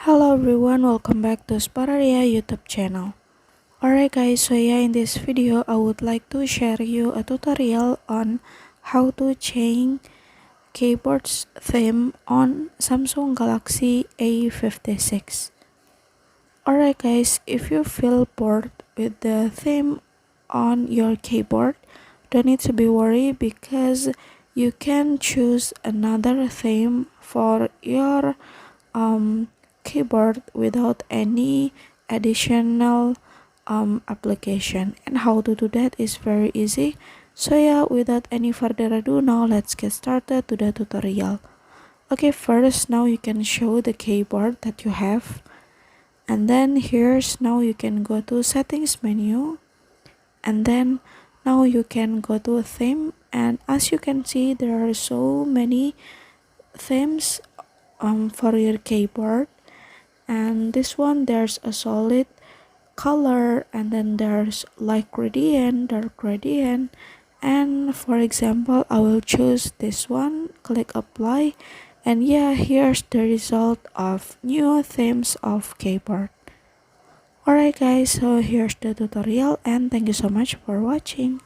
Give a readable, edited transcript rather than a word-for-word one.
Hello everyone, welcome back to Spararia YouTube channel. Alright guys, so yeah, in this video I would like to share you a tutorial on how to change keyboard's theme on Samsung Galaxy A56. Alright guys, if you feel bored with the theme on your keyboard, don't need to be worried because you can choose another theme for your keyboard without any additional application. And how to do that is very easy. So yeah, without any further ado, now let's get started to the tutorial. Okay, first now you can show the keyboard that you have, and then here's now you can go to settings menu, and then now you can go to a theme, and as you can see there are so many themes for your keyboard. And this one, there's a solid color, and then there's light gradient, dark gradient. And for example, I will choose this one, click apply, and yeah, here's the result of new themes of keyboard. Alright guys, so here's the tutorial, and thank you so much for watching.